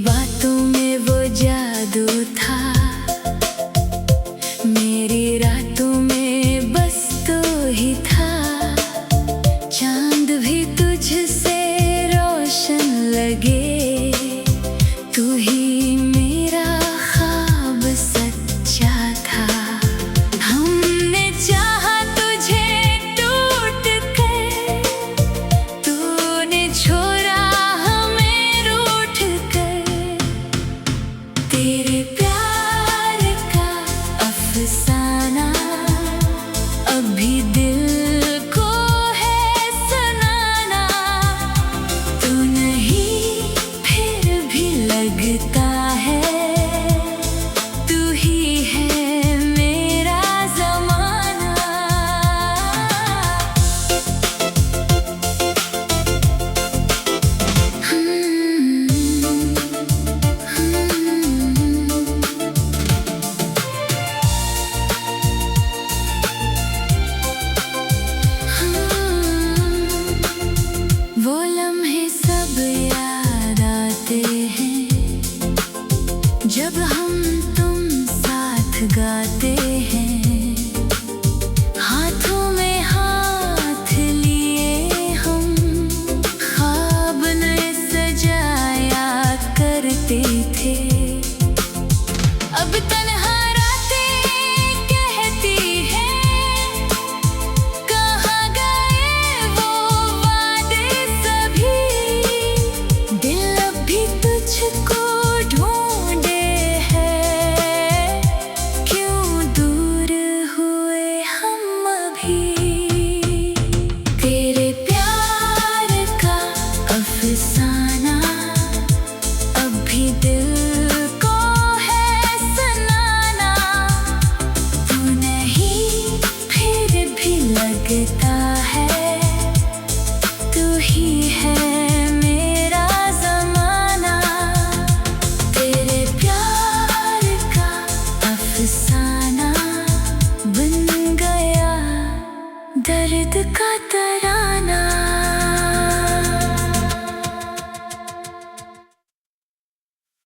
बातों में वो जादू था, मेरी रातों में बस तू ही था। चांद भी तुझसे रोशन लगे, तू ही मेरा ख्वाब सच्चा था। हमने चाहा तुझे टूट कर, तूने छोड़ा हमें रूठ कर। तेरे प्यार का अफसाना अभी दिल को है सुनाना। तू नहीं फिर भी लगता है, तू ही है मेरा ज़माना। वो लम्हे सब याद आते हैं, जब हम तुम साथ गाते